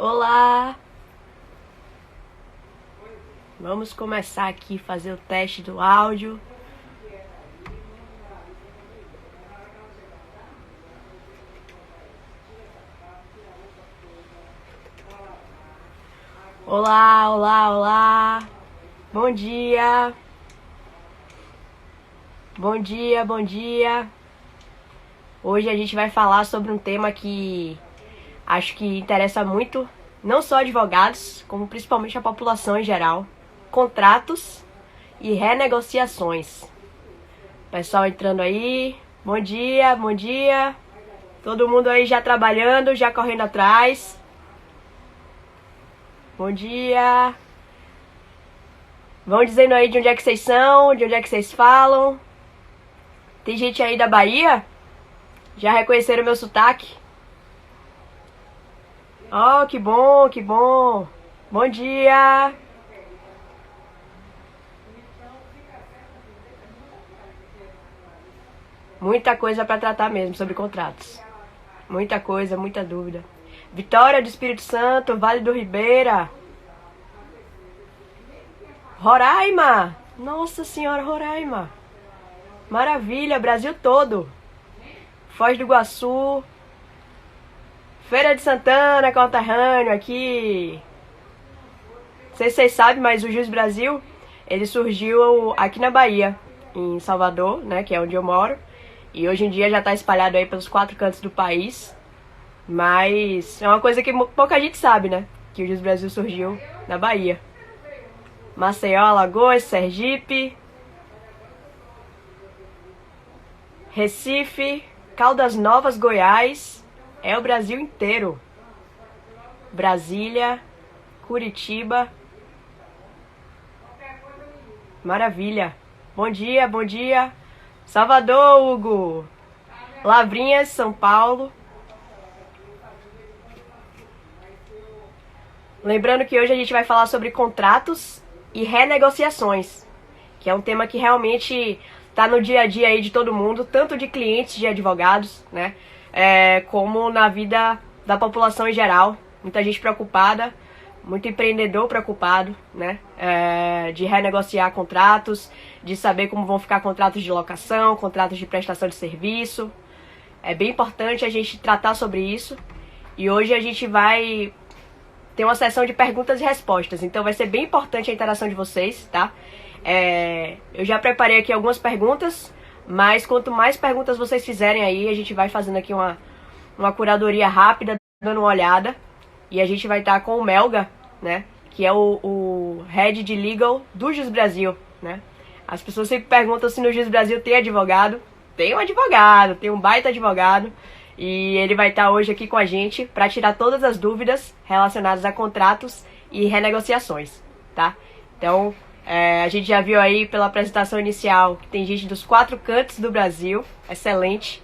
Olá! Vamos começar aqui a fazer o teste do áudio. Olá, olá, olá! Bom dia! Bom dia, bom dia! Hoje a gente vai falar sobre um tema que acho que interessa muito, não só advogados, como principalmente a população em geral. Contratos e renegociações. Pessoal entrando aí, bom dia, bom dia. Todo mundo aí já trabalhando, já correndo atrás. Bom dia. Vão dizendo aí de onde é que vocês são, de onde é que vocês falam. Tem gente aí da Bahia? Já reconheceram meu sotaque? Oh, que bom, que bom. Bom dia. Muita coisa para tratar mesmo sobre contratos. Muita coisa, muita dúvida. Vitória do Espírito Santo, Vale do Ribeira. Roraima. Nossa Senhora, Roraima. Maravilha, Brasil todo. Foz do Iguaçu. Feira de Santana, conterrâneo aqui. Não sei se vocês sabem, mas o Jus Brasil, ele surgiu aqui na Bahia, em Salvador, né, que é onde eu moro. E hoje em dia já está espalhado aí pelos 4 cantos do país. Mas é uma coisa que pouca gente sabe, né? Que o Jus Brasil surgiu na Bahia. Maceió, Alagoas, Sergipe, Recife, Caldas Novas, Goiás. É o Brasil inteiro. Brasília, Curitiba. Maravilha. Bom dia, bom dia. Salvador, Hugo. Lavrinhas, São Paulo. Lembrando que hoje a gente vai falar sobre contratos e renegociações, que é um tema que realmente está no dia a dia aí de todo mundo, tanto de clientes, de advogados, né, como na vida da população em geral. Muita gente preocupada, muito empreendedor preocupado, né, de renegociar contratos, de saber como vão ficar contratos de locação, contratos de prestação de serviço. É bem importante a gente tratar sobre isso. E hoje a gente vai ter uma sessão de perguntas e respostas, então vai ser bem importante a interação de vocês, tá? Eu já preparei aqui algumas perguntas, mas quanto mais perguntas vocês fizerem aí, a gente vai fazendo aqui uma curadoria rápida, dando uma olhada, e a gente vai estar com o Melga, né, que é o Head de Legal do Jus Brasil, né? As pessoas sempre perguntam se no Jus Brasil tem advogado. Tem um advogado, tem um baita advogado, e ele vai estar hoje aqui com a gente para tirar todas as dúvidas relacionadas a contratos e renegociações, tá? Então, a gente já viu aí pela apresentação inicial que tem gente dos 4 cantos do Brasil, excelente.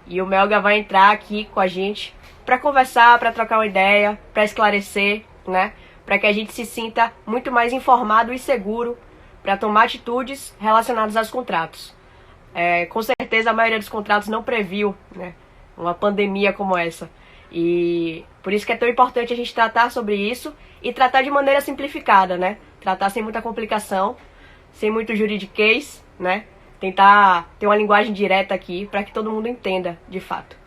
E o Melga vai entrar aqui com a gente para conversar, para trocar uma ideia, para esclarecer, né? Para que a gente se sinta muito mais informado e seguro para tomar atitudes relacionadas aos contratos. Com certeza a maioria dos contratos não previu, né, uma pandemia como essa. E por isso que é tão importante a gente tratar sobre isso e tratar de maneira simplificada, né? Tratar sem muita complicação, sem muito juridiquês, né? Tentar ter uma linguagem direta aqui para que todo mundo entenda de fato.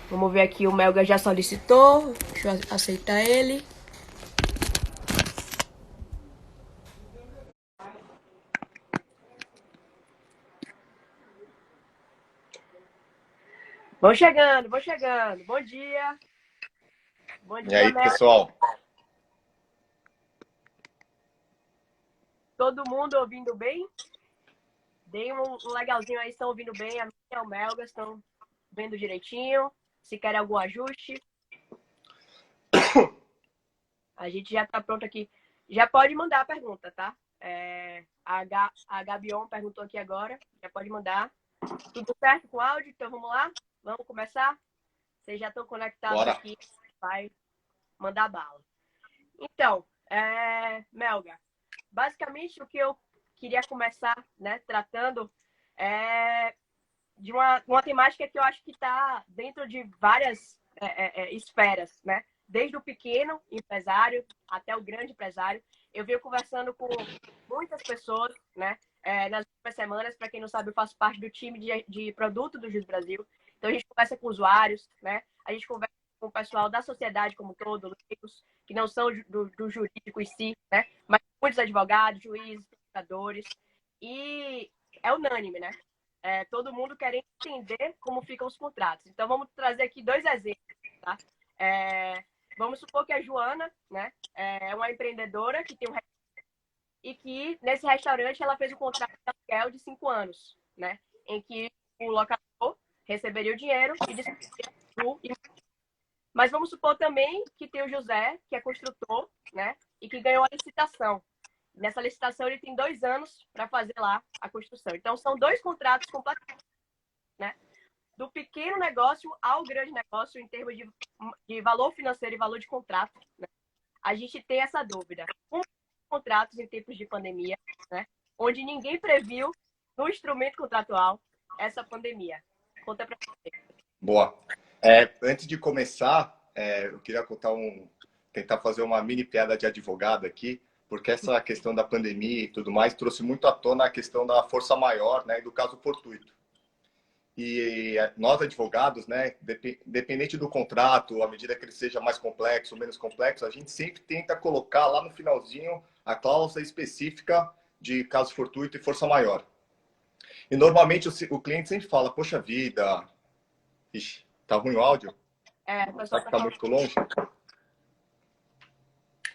Vamos ver aqui, o Melga já solicitou. Deixa eu aceitar ele. Vão chegando, vão chegando. Bom dia. Bom E dia, aí, Melga. pessoal? Todo mundo ouvindo bem? Deem um legalzinho aí, estão ouvindo bem. A minha, o Melga, estão vendo direitinho. Se querem algum ajuste, a gente já está pronto aqui. Já pode mandar a pergunta, tá? A Gabion perguntou aqui agora. Já pode mandar. Tudo certo com o áudio? Então vamos lá? Vamos começar? Vocês já estão conectados Bora. aqui. Vai mandar bala. Então, Melga, basicamente o que eu queria começar, né, tratando é uma temática que eu acho que está dentro de várias esferas, né? Desde o pequeno empresário até o grande empresário. Eu venho conversando com muitas pessoas, né? Nas últimas semanas, para quem não sabe, eu faço parte do time de produto do Jus Brasil. Então a gente conversa com usuários, né? A gente conversa com o pessoal da sociedade como um todo, leigos, que não são do jurídico em si, né? Mas muitos advogados, juízes, procuradores. E é unânime, né? Todo mundo querendo entender como ficam os contratos. Então, vamos trazer aqui dois exemplos, tá? Vamos supor que a Joana, né, é uma empreendedora que tem um e que, nesse restaurante, ela fez um contrato de aluguel de 5 anos, né? Em que o locador receberia o dinheiro e distribuiria do... Mas vamos supor também que tem o José, que é construtor, né? E que ganhou a licitação. Nessa licitação, ele tem 2 anos para fazer lá a construção. Então, são 2 contratos completamente, né? Do pequeno negócio ao grande negócio, em termos de valor financeiro e valor de contrato, né? A gente tem essa dúvida. Contratos em tempos de pandemia, né? Onde ninguém previu no instrumento contratual essa pandemia. Conta para você. Boa. Antes de começar, eu queria tentar fazer uma mini piada de advogado aqui, porque essa questão da pandemia e tudo mais trouxe muito à tona a questão da força maior, né, e do caso fortuito. E nós, advogados, né, dependente do contrato, à medida que ele seja mais complexo ou menos complexo, a gente sempre tenta colocar lá no finalzinho a cláusula específica de caso fortuito e força maior. E normalmente o cliente sempre fala, poxa vida, ixi, tá ruim o áudio? Será que tá muito longe?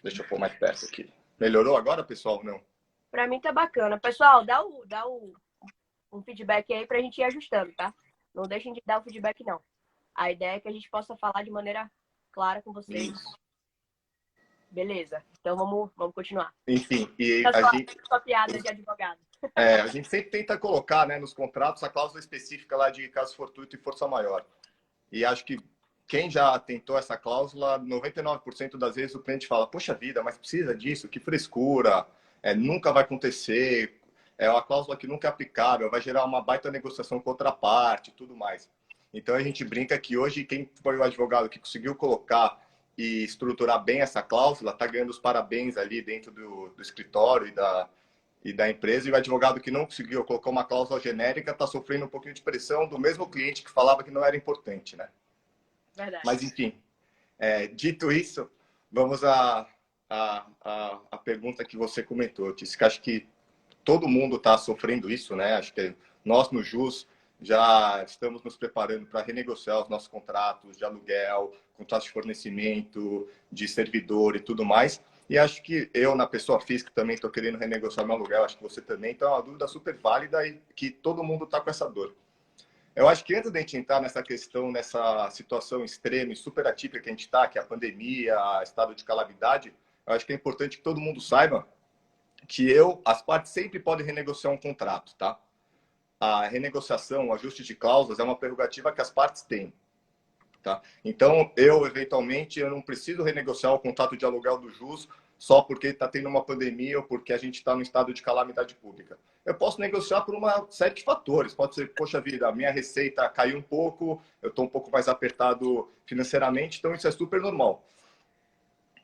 Deixa eu pôr mais perto aqui. Melhorou agora, pessoal? Não? Para mim tá bacana. Pessoal, dá um feedback aí pra gente ir ajustando, tá? Não deixem de dar o feedback, não. A ideia é que a gente possa falar de maneira clara com vocês. Isso. Beleza. Então vamos continuar. Enfim, e sua piada de advogado. A gente sempre tenta colocar, né, nos contratos a cláusula específica lá de caso fortuito e força maior. E acho que quem já tentou essa cláusula, 99% das vezes o cliente fala, poxa vida, mas precisa disso, que frescura, nunca vai acontecer, é uma cláusula que nunca é aplicável, vai gerar uma baita negociação com outra parte e tudo mais. Então a gente brinca que hoje quem foi o advogado que conseguiu colocar e estruturar bem essa cláusula está ganhando os parabéns ali dentro do escritório e da empresa, e o advogado que não conseguiu colocar uma cláusula genérica está sofrendo um pouquinho de pressão do mesmo cliente que falava que não era importante, né? Verdade. Mas, enfim, dito isso, vamos à pergunta que você comentou, Tícia, que acho que todo mundo está sofrendo isso, né? Acho que nós, no JUS, já estamos nos preparando para renegociar os nossos contratos de aluguel, contratos de fornecimento, de servidor e tudo mais. E acho que eu, na pessoa física, também estou querendo renegociar meu aluguel, acho que você também. Então, é uma dúvida super válida e que todo mundo está com essa dor. Eu acho que antes de a gente entrar nessa questão, nessa situação extrema e super atípica que a gente está, que é a pandemia, estado de calamidade, eu acho que é importante que todo mundo saiba que as partes sempre podem renegociar um contrato, tá? A renegociação, o ajuste de cláusulas é uma prerrogativa que as partes têm, tá? Então, eventualmente, eu não preciso renegociar o contrato de aluguel do JUS só porque está tendo uma pandemia ou porque a gente está no estado de calamidade pública. Eu posso negociar por uma série de fatores. Pode ser, poxa vida, a minha receita caiu um pouco, eu estou um pouco mais apertado financeiramente, então isso é super normal.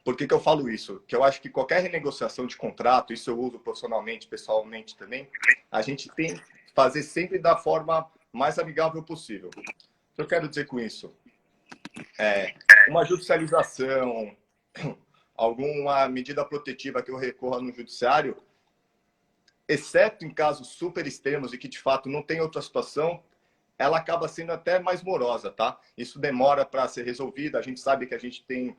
Por que eu falo isso? Que eu acho que qualquer renegociação de contrato, isso eu uso profissionalmente, pessoalmente também, a gente tem que fazer sempre da forma mais amigável possível. O que eu quero dizer com isso? Uma judicialização, alguma medida protetiva que eu recorra no judiciário, exceto em casos super extremos e que de fato não tem outra situação, ela acaba sendo até mais morosa, tá? Isso demora para ser resolvida. A gente sabe que a gente tem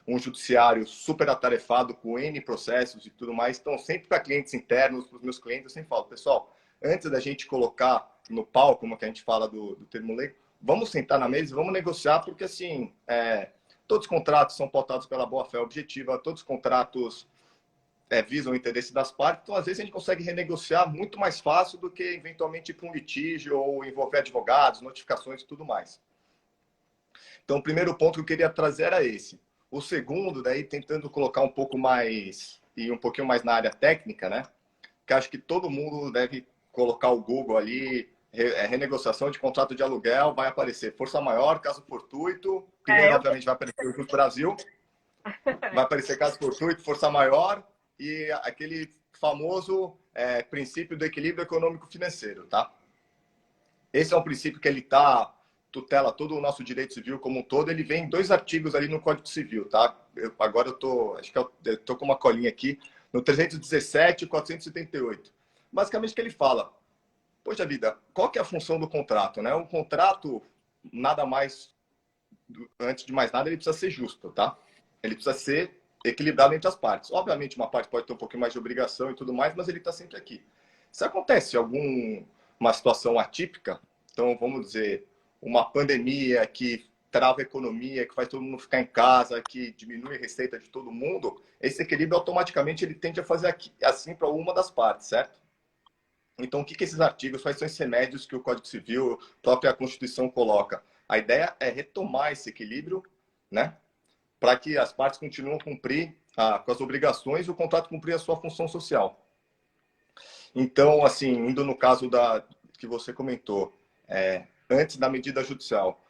um judiciário super atarefado com N processos e tudo mais. Então, sempre para clientes internos, para os meus clientes, eu sempre falo, pessoal, antes da gente colocar no pau, como que a gente fala do termo leigo, vamos sentar na mesa e vamos negociar, porque assim, todos os contratos são pautados pela boa-fé objetiva, todos os contratos visam o interesse das partes, então às vezes a gente consegue renegociar muito mais fácil do que eventualmente ir para um litígio ou envolver advogados, notificações e tudo mais. Então, o primeiro ponto que eu queria trazer era esse. O segundo, daí tentando colocar um pouquinho mais na área técnica, né? Que acho que todo mundo deve colocar o Google ali, renegociação de contrato de aluguel, vai aparecer força maior, caso fortuito. Primeiro, obviamente, vai aparecer o Juros Brasil. Vai aparecer caso fortuito, força maior e aquele famoso princípio do equilíbrio econômico-financeiro, tá? Esse é um princípio que ele tutela todo o nosso direito civil como um todo. Ele vem em 2 artigos ali no Código Civil, tá? Agora acho que eu tô com uma colinha aqui, no 317 e 478. Basicamente, o que ele fala? Poxa vida, qual que é a função do contrato, né? Um contrato, nada mais, antes de mais nada, ele precisa ser justo, tá? Ele precisa ser equilibrado entre as partes. Obviamente, uma parte pode ter um pouquinho mais de obrigação e tudo mais, mas ele está sempre aqui. Se acontece uma situação atípica, então vamos dizer, uma pandemia que trava a economia, que faz todo mundo ficar em casa, que diminui a receita de todo mundo, esse equilíbrio automaticamente ele tende a fazer assim para uma das partes, certo? Então, o que esses artigos, quais são esses remédios que o Código Civil, a própria Constituição coloca? A ideia é retomar esse equilíbrio, né? Para que as partes continuem a cumprir com as obrigações e o contrato cumprir a sua função social. Então, assim, indo no caso que você comentou, antes da medida judicial,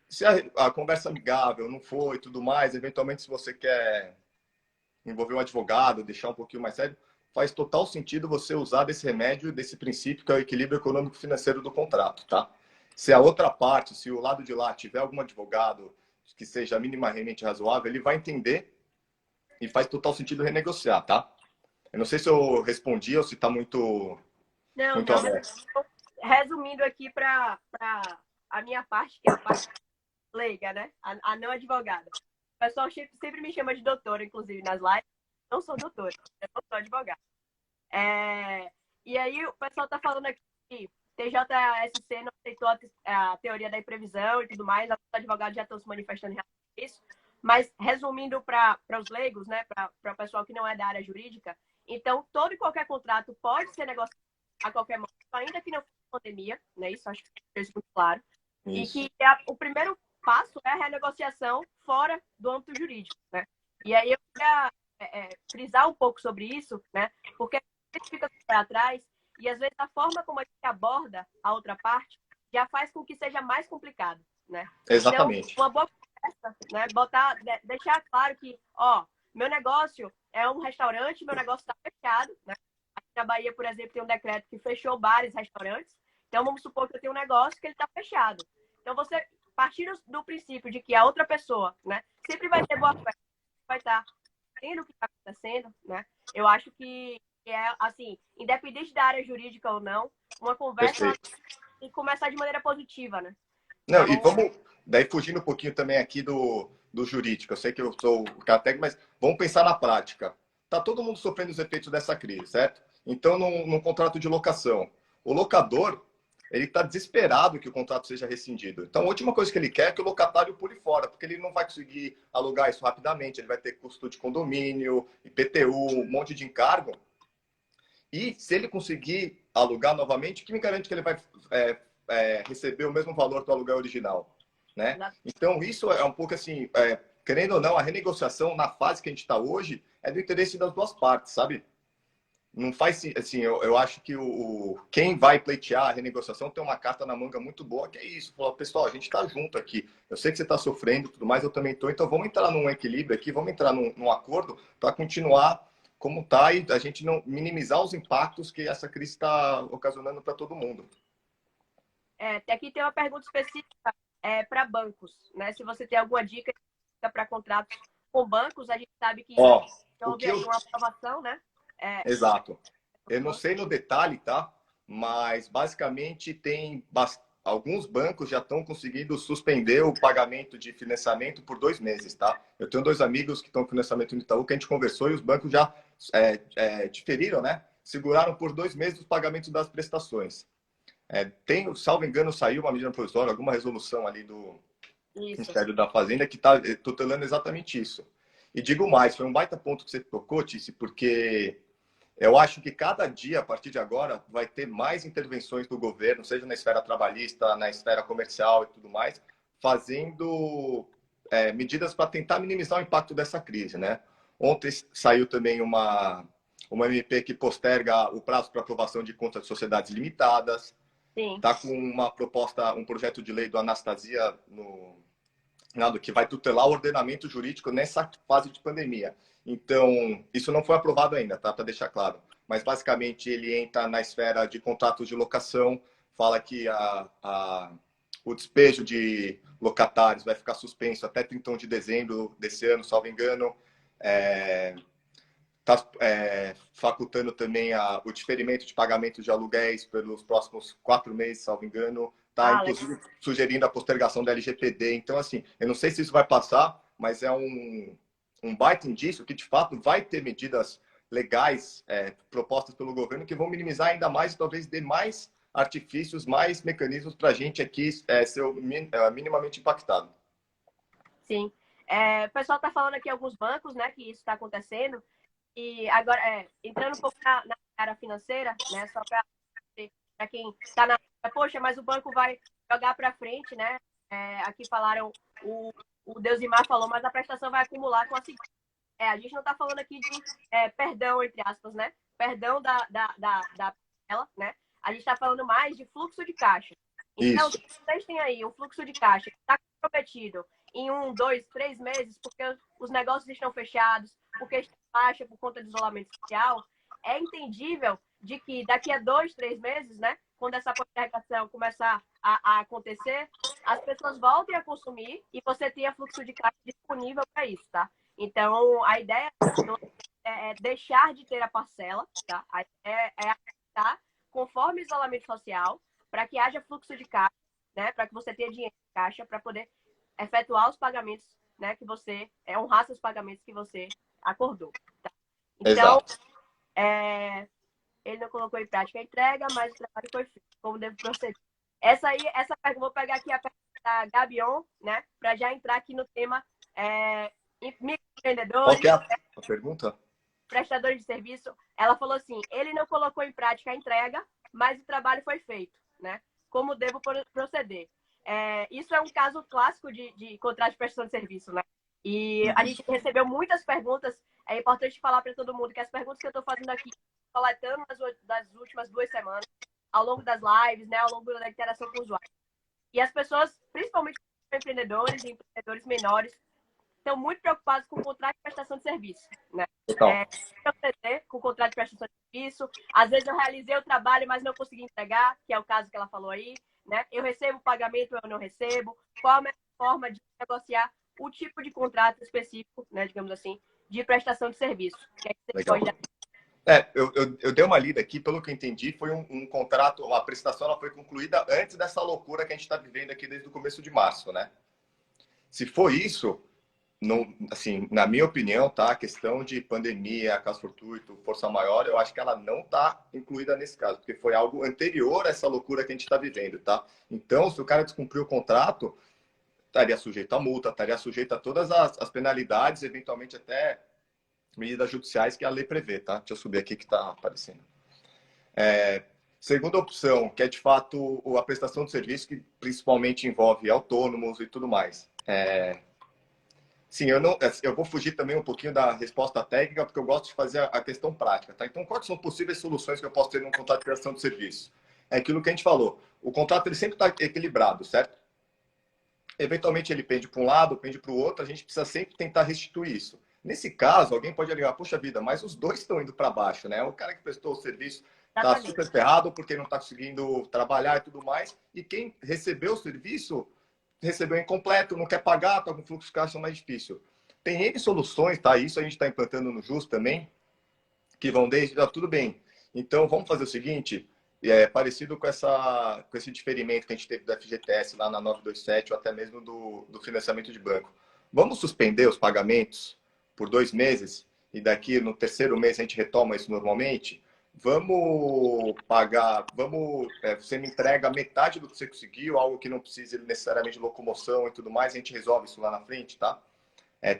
se a conversa amigável não foi e tudo mais, eventualmente, se você quer envolver um advogado, deixar um pouquinho mais sério, faz total sentido você usar desse remédio, desse princípio, que é o equilíbrio econômico-financeiro do contrato, tá? Se a outra parte, se o lado de lá tiver algum advogado que seja minimamente razoável, ele vai entender e faz total sentido renegociar, tá? Eu não sei se eu respondi ou se está muito aberto. Resumindo aqui para a minha parte, que é a parte leiga, né? A não advogada. O pessoal sempre me chama de doutora, inclusive, nas lives. Não sou doutora, eu não sou advogada. E aí o pessoal está falando aqui que TJSC não aceitou a teoria da imprevisão e tudo mais. Os advogados já estão se manifestando em relação a isso. Mas, resumindo para os leigos, né, para o pessoal que não é da área jurídica, então, todo e qualquer contrato pode ser negociado a qualquer momento, ainda que não fosse pandemia, né? Isso acho que é muito claro. Isso. E que o primeiro passo é a renegociação fora do âmbito jurídico, né? E aí eu queria frisar um pouco sobre isso, né? Porque a gente fica para trás e, às vezes, a forma como a gente aborda a outra parte já faz com que seja mais complicado, né? Exatamente. Então, uma boa conversa, né? Deixar claro que, meu negócio é um restaurante, meu negócio está fechado, né? Aqui na Bahia, por exemplo, tem um decreto que fechou bares e restaurantes. Então, vamos supor que eu tenho um negócio que ele está fechado. Então, você partir do princípio de que a outra pessoa, né, sempre vai ter boa fé, vai estar entendendo o que está acontecendo, né? Eu acho que é, assim, independente da área jurídica ou não, uma conversa tem que começar de maneira positiva, né? Não, e vamos, daí fugindo um pouquinho também aqui do jurídico, eu sei que eu sou o cara técnico, mas vamos pensar na prática. Tá todo mundo sofrendo os efeitos dessa crise, certo? Então, num contrato de locação, o locador, ele está desesperado que o contrato seja rescindido. Então, a última coisa que ele quer é que o locatário pule fora, porque ele não vai conseguir alugar isso rapidamente, ele vai ter custo de condomínio, IPTU, um monte de encargo. E se ele conseguir alugar novamente, que me garante que ele vai receber o mesmo valor do aluguel original, né? Então, isso é um pouco assim, querendo ou não, a renegociação na fase que a gente está hoje é do interesse das duas partes, sabe? Não faz assim, eu acho que quem vai pleitear a renegociação tem uma carta na manga muito boa, que é isso. Fala, pessoal, a gente está junto aqui. Eu sei que você está sofrendo e tudo mais, eu também estou. Então vamos entrar num equilíbrio aqui, vamos entrar num acordo para continuar como está e a gente não minimizar os impactos que essa crise está ocasionando para todo mundo. Aqui tem uma pergunta específica para bancos, né? Se você tem alguma dica para contratos com bancos, a gente sabe que houve uma aprovação, né? Exato. Eu não sei no detalhe, tá? Mas basicamente tem alguns bancos já estão conseguindo suspender o pagamento de financiamento por 2 meses, tá? Eu tenho 2 amigos que estão com financiamento no Itaú que a gente conversou e os bancos já diferiram, né? Seguraram por 2 meses os pagamentos das prestações. Salvo engano, saiu uma medida provisória, alguma resolução ali do Ministério da Fazenda que está tutelando exatamente isso. E digo mais, foi um baita ponto que você tocou, Tice, porque eu acho que cada dia, a partir de agora, vai ter mais intervenções do governo, seja na esfera trabalhista, na esfera comercial e tudo mais, fazendo medidas para tentar minimizar o impacto dessa crise, né? Ontem saiu também uma MP que posterga o prazo para aprovação de contas de sociedades limitadas. Sim. Está com uma proposta, um projeto de lei do Anastasia no Senado que vai tutelar o ordenamento jurídico nessa fase de pandemia. Então, isso não foi aprovado ainda, tá? Para deixar claro. Mas, basicamente, ele entra na esfera de contratos de locação, fala que o despejo de locatários vai ficar suspenso até 31 de dezembro desse ano, salvo engano. Está facultando também o diferimento de pagamento de aluguéis pelos próximos 4 meses, salvo engano. Está, inclusive, sugerindo a postergação da LGPD. Então, assim, eu não sei se isso vai passar, mas é um baita indício que, de fato, vai ter medidas legais propostas pelo governo que vão minimizar ainda mais e talvez dê mais artifícios, mais mecanismos para a gente aqui ser minimamente impactado. Sim. O pessoal está falando aqui alguns bancos, né, que isso está acontecendo. E agora, entrando um pouco na área financeira, né, só para quem está na... Poxa, mas o banco vai jogar para frente, né? Aqui falaram, o Deusimar falou, mas a prestação vai acumular com a seguinte. A gente não está falando aqui de perdão, entre aspas, né? Perdão da ela, né? A gente está falando mais de fluxo de caixa. Então, Isso. se vocês têm aí um fluxo de caixa que está comprometido em 1, 2, 3 meses, porque os negócios estão fechados, porque está baixa por conta do isolamento social, é entendível de que daqui a 2, 3 meses, né, quando essa postergação começar a acontecer, as pessoas voltem a consumir e você tenha fluxo de caixa disponível para isso, tá? Então, a ideia é deixar de ter a parcela, tá? A ideia é ajustar conforme o isolamento social, para que haja fluxo de caixa, né, para que você tenha dinheiro em caixa para poder efetuar os pagamentos, né, que você honrar seus pagamentos que você acordou. Tá? Então, ele não colocou em prática a entrega, mas o trabalho foi feito. Como deve proceder? Essa vou pegar aqui a pergunta da Gabion, né, para já entrar aqui no tema microempreendedores. Qual que é a pergunta? Prestadores de serviço. Ela falou assim: ele não colocou em prática a entrega, mas o trabalho foi feito, né? Como devo proceder? Isso é um caso clássico de contrato de prestação de serviço, né? E a gente recebeu muitas perguntas. É importante falar para todo mundo que as perguntas que eu estou fazendo aqui, coletando das últimas 2 semanas, ao longo das lives, né, ao longo da interação com o usuário. E as pessoas, principalmente empreendedores e empreendedores menores, estão muito preocupados com o contrato de prestação de serviço, né? Com o contrato de prestação de serviço. Às vezes eu realizei o trabalho, mas não consegui entregar, que é o caso que ela falou aí, né? Eu recebo o pagamento, eu não recebo. Qual a melhor forma de negociar o tipo de contrato específico, né, digamos assim, de prestação de serviço? Que é que você Legal. pode... Eu dei uma lida aqui, pelo que eu entendi, foi um contrato, uma prestação, ela foi concluída antes dessa loucura que a gente está vivendo aqui desde o começo de março, né? Se for isso, não, assim, na minha opinião, tá? A questão de pandemia, caso fortuito, força maior, eu acho que ela não está incluída nesse caso, porque foi algo anterior a essa loucura que a gente está vivendo, tá? Então, se o cara descumpriu o contrato, estaria sujeito a multa, estaria sujeito a todas as penalidades, eventualmente até medidas judiciais que a lei prevê, tá? Deixa eu subir aqui que está aparecendo. Segunda opção, que é de fato a prestação de serviço, que principalmente envolve autônomos e tudo mais. Sim, eu vou fugir também um pouquinho da resposta técnica, porque eu gosto de fazer a questão prática, tá? Então, quais são possíveis soluções que eu posso ter num contrato de prestação de serviço? É aquilo que a gente falou. O contrato ele sempre está equilibrado, certo? Eventualmente ele pende para um lado, pende para o outro, a gente precisa sempre tentar restituir isso. Nesse caso, alguém pode alegar, poxa vida, mas os dois estão indo para baixo, né? O cara que prestou o serviço está super ferrado porque não está conseguindo trabalhar e tudo mais, e quem recebeu o serviço recebeu incompleto, não quer pagar, está com fluxo de caixa mais difícil. Tem N soluções, tá? Isso a gente está implantando no JUS também, que vão desde... tudo bem. Então, vamos fazer o seguinte, parecido com esse diferimento que a gente teve do FGTS lá na 927, ou até mesmo do financiamento de banco. Vamos suspender os pagamentos por 2 meses, e daqui no terceiro mês a gente retoma isso normalmente? Vamos pagar, você me entrega metade do que você conseguiu, algo que não precise necessariamente de locomoção e tudo mais, a gente resolve isso lá na frente, tá?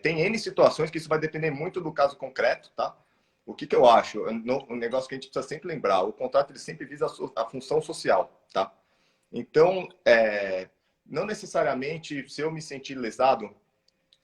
Tem N situações que isso vai depender muito do caso concreto, tá? O que eu acho? Um negócio que a gente precisa sempre lembrar, o contrato ele sempre visa a função social, tá? Então, não necessariamente, se eu me sentir lesado,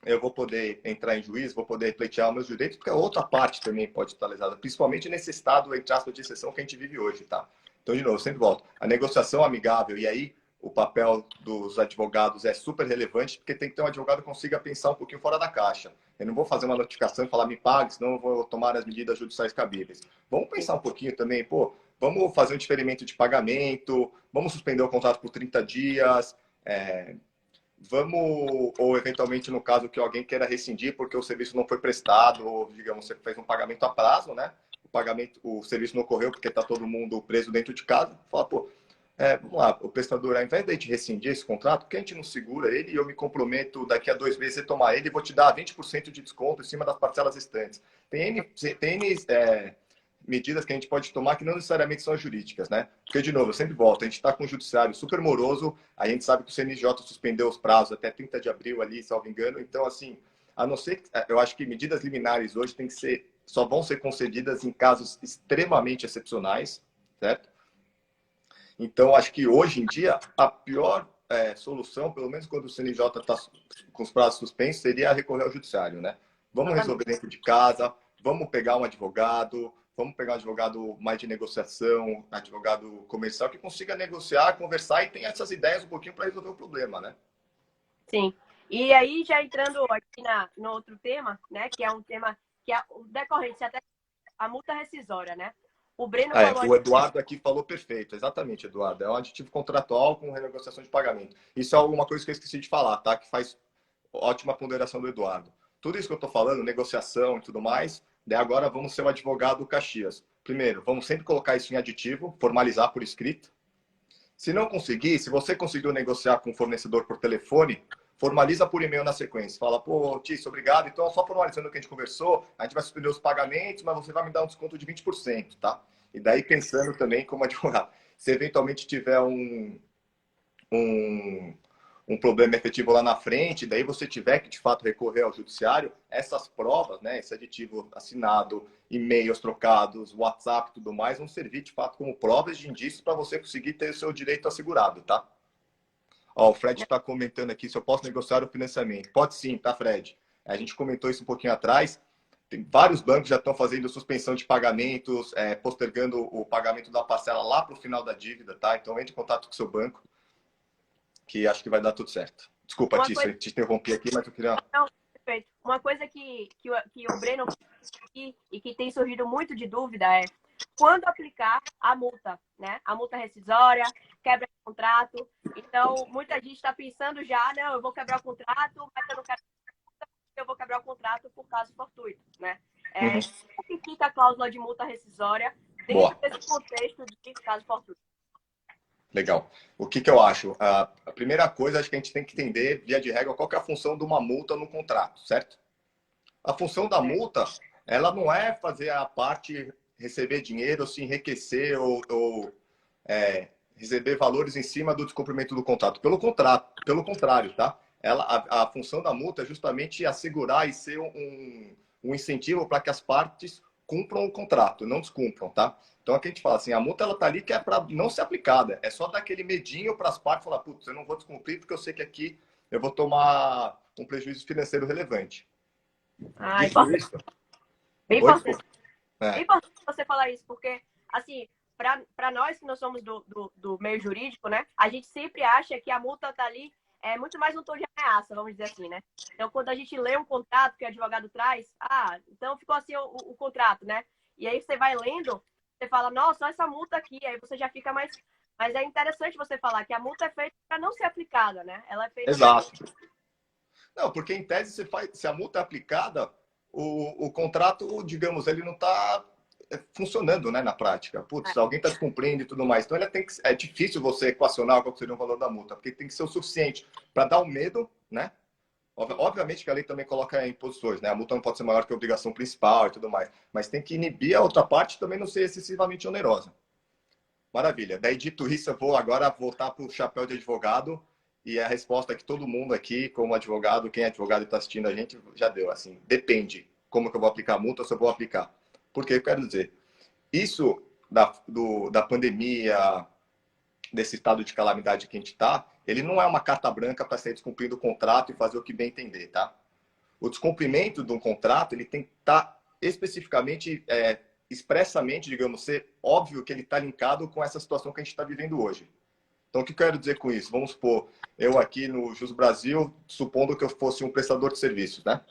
eu vou poder entrar em juízo, vou poder pleitear os meus direitos, porque a outra parte também pode estar lesada, principalmente nesse estado, entre aspas, de exceção que a gente vive hoje, tá? Então, de novo, sempre volto. A negociação amigável, e aí o papel dos advogados é super relevante, porque tem que ter um advogado que consiga pensar um pouquinho fora da caixa. Eu não vou fazer uma notificação e falar, me pague, senão eu vou tomar as medidas judiciais cabíveis. Vamos pensar um pouquinho também, pô, vamos fazer um diferimento de pagamento, vamos suspender o contrato por 30 dias, vamos, ou eventualmente no caso que alguém queira rescindir porque o serviço não foi prestado, ou digamos, você fez um pagamento a prazo, né? O serviço não ocorreu porque está todo mundo preso dentro de casa, fala, pô, vamos lá, o prestador, ao invés de a gente rescindir esse contrato, por que a gente não segura ele e eu me comprometo daqui a 2 meses a tomar ele e vou te dar 20% de desconto em cima das parcelas restantes. Tem medidas que a gente pode tomar que não necessariamente são jurídicas, né? Porque, de novo, eu sempre volto, a gente está com o judiciário super moroso, a gente sabe que o CNJ suspendeu os prazos até 30 de abril ali, salvo engano, então, assim, a não ser que, eu acho que medidas liminares hoje tem que ser, só vão ser concedidas em casos extremamente excepcionais, certo? Então, acho que hoje em dia, a pior solução, pelo menos quando o CNJ está com os prazos suspensos, seria recorrer ao judiciário, né? Vamos resolver dentro de casa, vamos pegar um advogado mais de negociação, advogado comercial, que consiga negociar, conversar e tenha essas ideias um pouquinho para resolver o problema, né? Sim. E aí, já entrando aqui no outro tema, né? Que é um tema que é o decorrente, até a multa rescisória, né? O Breno falou... O Eduardo aqui falou perfeito, exatamente, Eduardo. É um aditivo contratual com renegociação de pagamento. Isso é alguma coisa que eu esqueci de falar, tá? Que faz ótima ponderação do Eduardo. Tudo isso que eu estou falando, negociação e tudo mais, daí agora vamos ser o advogado Caxias. Primeiro, vamos sempre colocar isso em aditivo, formalizar por escrito. Se não conseguir, se você conseguiu negociar com o fornecedor por telefone, formaliza por e-mail na sequência. Fala, pô, Tício, obrigado. Então, só formalizando o que a gente conversou, a gente vai suspender os pagamentos, mas você vai me dar um desconto de 20%, tá? E daí pensando também como advogado, se eventualmente tiver um problema efetivo lá na frente, daí você tiver que, de fato, recorrer ao judiciário, essas provas, né, esse aditivo assinado, e-mails trocados, WhatsApp e tudo mais, vão servir, de fato, como provas de indícios para você conseguir ter o seu direito assegurado, tá? Ó, o Fred está comentando aqui se eu posso negociar o financiamento. Pode sim, tá, Fred? A gente comentou isso um pouquinho atrás. Tem vários bancos que já estão fazendo suspensão de pagamentos, postergando o pagamento da parcela lá para o final da dívida, tá? Então, entre em contato com o seu banco, que acho que vai dar tudo certo. Desculpa, Tícia, te interrompi aqui, mas eu queria... Não, perfeito. Uma coisa que o Breno aqui e que tem surgido muito de dúvida é quando aplicar a multa, né? A multa rescisória, quebra de contrato. Então, muita gente está pensando já, não, eu vou quebrar o contrato, mas eu não quero eu vou quebrar o contrato por caso fortuito, né? O que fica a cláusula de multa rescisória dentro desse contexto de caso fortuito? Legal. O que eu acho? A primeira coisa, acho que a gente tem que entender, via de regra, qual que é a função de uma multa no contrato, certo? A função da multa, ela não é fazer a parte receber dinheiro, se enriquecer ou receber valores em cima do descumprimento do contrato. Pelo contrário, tá? A função da multa é justamente assegurar e ser um incentivo para que as partes cumpram o contrato, não descumpram, tá? Então aqui a gente fala assim, a multa ela tá ali que é para não ser aplicada, é só dar aquele medinho para as partes falar, putz, eu não vou descumprir porque eu sei que aqui eu vou tomar um prejuízo financeiro relevante. Importante. Bem importante. Bem importante você falar isso, porque assim, para nós que não somos do meio jurídico, né? A gente sempre acha que a multa tá ali muito mais um tom de ameaça, vamos dizer assim, né? Então, quando a gente lê um contrato que o advogado traz, então ficou assim o contrato, né? E aí você vai lendo, você fala, nossa, olha essa multa aqui, aí você já fica mais... Mas é interessante você falar que a multa é feita para não ser aplicada, né? Ela é feita... Exato. Não, porque em tese, se a multa é aplicada, o contrato, digamos, ele não está funcionando, né, na prática. Putz, alguém está descumprindo e tudo mais. Então, é difícil você equacionar qual seria o valor da multa, porque tem que ser o suficiente para dar o medo, né? Obviamente que a lei também coloca imposições, né? A multa não pode ser maior que a obrigação principal e tudo mais, mas tem que inibir a outra parte e também não ser excessivamente onerosa. Maravilha. Daí, dito isso, eu vou agora voltar para o chapéu de advogado e a resposta que todo mundo aqui, como advogado, quem é advogado e está assistindo a gente, já deu. Assim, depende como que eu vou aplicar a multa, se eu vou aplicar. Porque eu quero dizer, isso da pandemia, desse estado de calamidade que a gente está, ele não é uma carta branca para sair descumprindo o contrato e fazer o que bem entender, tá? O descumprimento de um contrato, ele tem que estar especificamente expressamente, digamos, ser óbvio que ele está linkado com essa situação que a gente está vivendo hoje. Então, o que eu quero dizer com isso? Vamos supor, eu aqui no Jus Brasil, supondo que eu fosse um prestador de serviços, né?